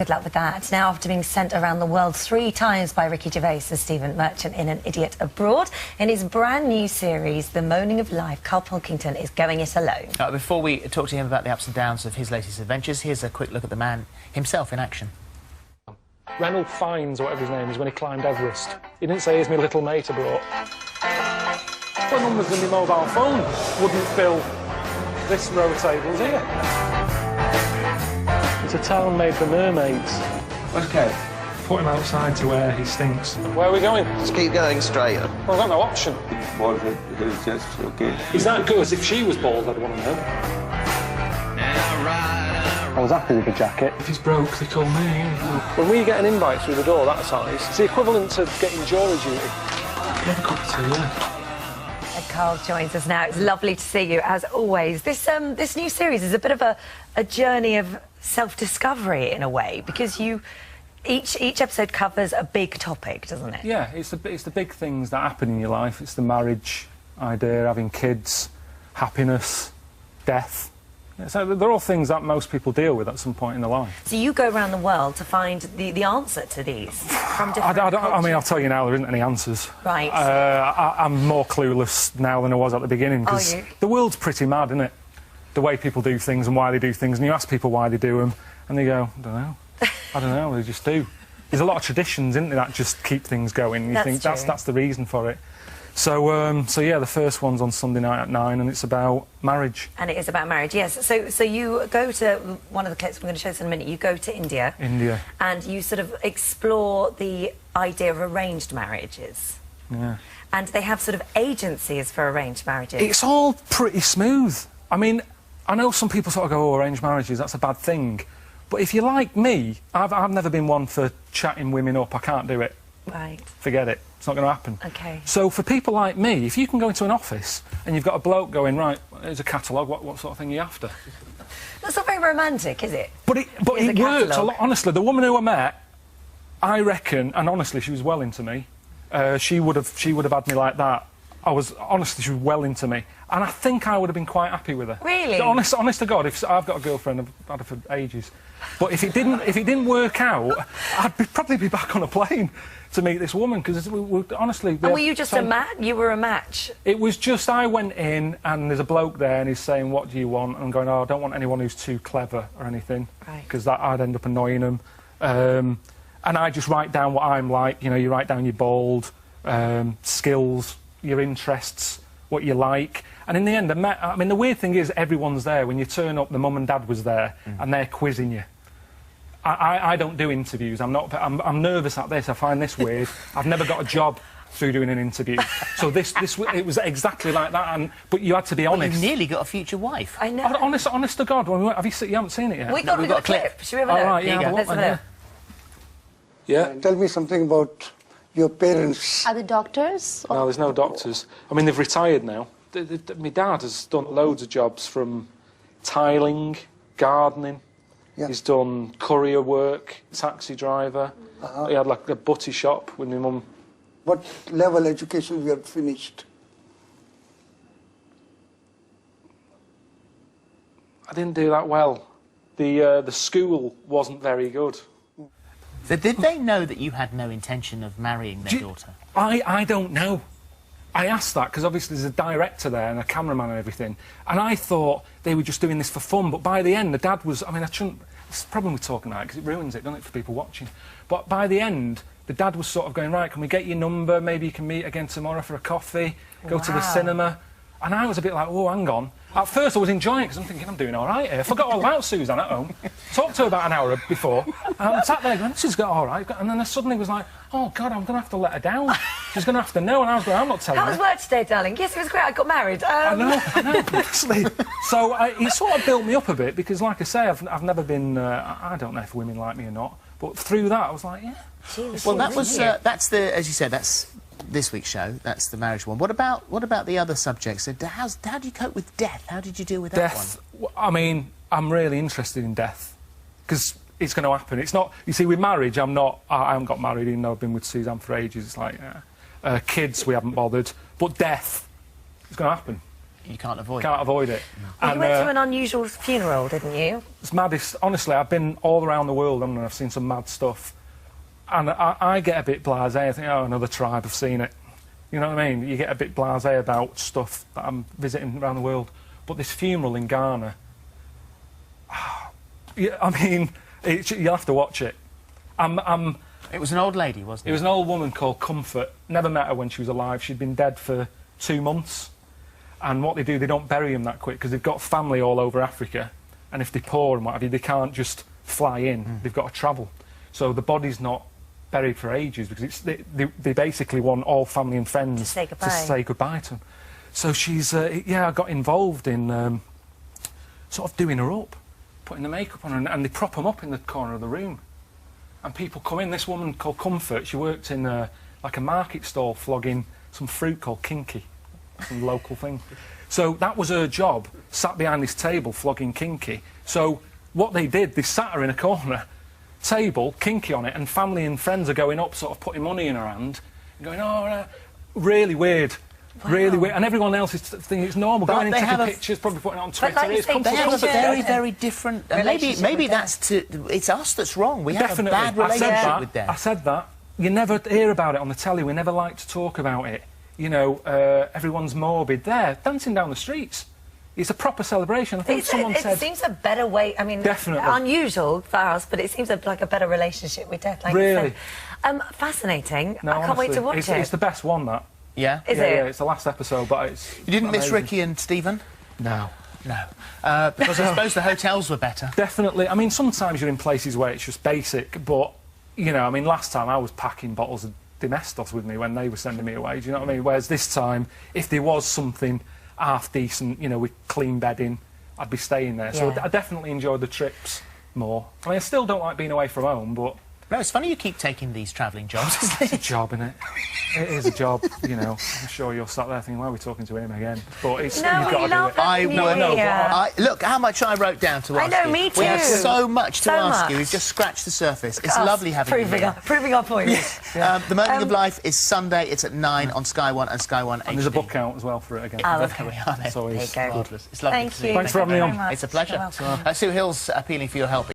Good luck with that. Now, after being sent around the world 3 times by Ricky Gervais as Stephen Merchant in An Idiot Abroad, in his brand new series, The Moaning of Life, Karl Pilkington is going it alone. Before we talk to him about the ups and downs of his latest adventures, here's a quick look at the man himself in action. Reynold Fiennes, or whatever his name is, when he climbed Everest. He didn't say, here's my little mate I brought. What numbers in my mobile phone wouldn't fill this row of tables here? It's a town made for mermaids. Okay. Put him outside to where he stinks. Where are we going? Just keep going straight. Well, I've got no option. Was it? It was just okay. Is that good? If she was bald, I'd want to know. I was happy with the jacket. If it's broke, they call me. When we get an invite through the door that size, it's the equivalent to getting jury duty. Have a cup of tea, yeah. Karl joins us now. It's lovely to see you, as always. This new series is a bit of a journey of self-discovery, in a way, because each episode covers a big topic, doesn't it? Yeah, it's the big things that happen in your life. It's the marriage idea, having kids, happiness, death. So they're all things that most people deal with at some point in their life. So you go around the world to find the answer to these from different I mean, I'll tell you now, there isn't any answers. Right. I'm more clueless now than I was at the beginning, because the world's pretty mad, isn't it? The way people do things and why they do things, and you ask people why they do them, and they go, I don't know. I don't know, they just do. There's a lot of traditions, isn't there, that just keep things going. You think that's the reason for it. So yeah, the first one's on Sunday night at 9, and it's about marriage. And it is about marriage, yes. So you go to one of the clips we're going to show us in a minute. You go to India. India. And you sort of explore the idea of arranged marriages. Yeah. And they have sort of agencies for arranged marriages. It's all pretty smooth. I mean, I know some people sort of go, oh, arranged marriages, that's a bad thing. But if you're like me, I've never been one for chatting women up. I can't do it. Right. Forget it. It's not going to happen. OK. So for people like me, if you can go into an office and you've got a bloke going, right, here's a catalogue, what sort of thing are you after? That's not very romantic, is it? But it works a lot. Honestly, the woman who I met, I reckon, and honestly, she was well into me. She would have had me like that. Honestly, she was well into me. And I think I would have been quite happy with her. Really? Honest to God, if I've got a girlfriend, I've had her for ages. But if it didn't work out, I'd probably be back on a plane to meet this woman, because honestly... And were you just a match? You were a match? It was just, I went in and there's a bloke there and he's saying, what do you want? And I'm going, oh, I don't want anyone who's too clever or anything, because I'd end up annoying them. And I just write down what I'm like, you know, you write down your bold, skills, your interests, what you like. And in the end, I mean, the weird thing is everyone's there. When you turn up, the mum and dad was there, and they're quizzing you. I don't do interviews. I'm nervous at this. I find this weird. I've never got a job through doing an interview. So it was exactly like that. But you had to be honest. Well, you nearly got a future wife. I know. Honest to God, you haven't seen it yet? We've got a clip. Should we have a look? Right, yeah, let's have a look. Yeah. Tell me something about your parents. Are they doctors? No, there's no doctors. I mean, they've retired now. My dad has done loads of jobs, from tiling, gardening. Yeah. He's done courier work, taxi driver. He had like a butty shop with my mum. What level education you have finished? I didn't do that well. The school wasn't very good. So did they know that you had no intention of marrying their daughter? I don't know. I asked that because obviously there's a director there and a cameraman and everything, and I thought they were just doing this for fun, but by the end the dad was... I mean, it's the problem with talking about it, because it ruins it, doesn't it, for people watching. But by the end, the dad was sort of going, right, can we get your number, maybe you can meet again tomorrow for a coffee, go to the cinema. And I was a bit like, oh, hang on. At first I was enjoying it, because I'm thinking, I'm doing all right here. I forgot all about Suzanne at home. Talked to her about an hour before, and I sat there going, this is all right. And then I suddenly was like, oh, God, I'm going to have to let her down. She's going to have to know. And I was going, I'm not telling her. How was work today, darling? Yes, it was great. I got married. I know, honestly. So it sort of built me up a bit, because, like I say, I've never been... I don't know if women like me or not, but through that I was like, yeah. Jeez, well, that's as you said, that's this week's show. That's the marriage one. What about the other subjects? How do you cope with death? How did you deal with that one? I mean, I'm really interested in death, because it's going to happen. It's not... You see, with marriage, I haven't got married, even though I've been with Suzanne for ages. It's like, kids, we haven't bothered. But death, it's going to happen. You can't avoid Can't avoid it. Well, you went to an unusual funeral, didn't you? It's maddest. Honestly, I've been all around the world and I've seen some mad stuff. And I get a bit blasé. I think, oh, another tribe, I've seen it. You know what I mean? You get a bit blasé about stuff that I'm visiting around the world. But this funeral in Ghana, yeah, I mean, you'll have to watch it. It was an old lady, wasn't it? It was an old woman called Comfort. Never met her when she was alive. She'd been dead for 2 months. And what they do, they don't bury them that quick because they've got family all over Africa. And if they're poor and what have you, they can't just fly in. They've got to travel. So the body's not buried for ages because they basically want all family and friends to say goodbye to them. So she's, yeah, I got involved in sort of doing her up, putting the makeup on her, and they prop them up in the corner of the room. And people come in. This woman called Comfort, she worked in like a market stall flogging some fruit called kinky. Some local thing. So that was her job, sat behind this table flogging kinky. So what they did, they sat her in a corner, table, kinky on it, and family and friends are going up, sort of putting money in her hand, and going, oh, really weird. Wow. Really weird. And everyone else is thinking it's normal. But going and taking pictures, probably putting it on Twitter. Like they have a very, very different... maybe it's us that's wrong. We have a bad relationship with death. I said that. You never hear about it on the telly. We never like to talk about it. You know, everyone's morbid. There, dancing down the streets. It's a proper celebration. I think someone said... It seems a better way... I mean, definitely unusual for us, but it seems like a better relationship with death, like really? you said. Fascinating. No, I can't wait to watch it. It's the best one, that. Yeah? Is it? Yeah, it's the last episode, but it's... You didn't miss Ricky and Stephen? No. No. Because I suppose the hotels were better. Definitely. I mean, sometimes you're in places where it's just basic, but, you know, I mean, last time I was packing bottles of Domestos with me when they were sending me away, do you know what I mean? Whereas this time, if there was something half decent, you know, with clean bedding, I'd be staying there. So I definitely enjoyed the trips more. I mean, I still don't like being away from home, but... No, it's funny you keep taking these travelling jobs, isn't it? It's a job, isn't it? It is a job, you know. I'm sure you're sat there thinking, why are we talking to him again? But it's, you've got to do it. I would. Look how much I wrote down to ask you. I know, me too. We have so much to ask you. We've just scratched the surface. It's lovely having you here. Proving our point. Yeah. The Moaning of Life is Sunday. It's at 9 on Sky One and Sky One HD. And there's a book out as well for it again. Oh, okay. There we are then. So there you go. It's lovely to see you. Thanks for having me on. It's a pleasure. Sue Hill's appealing for your help.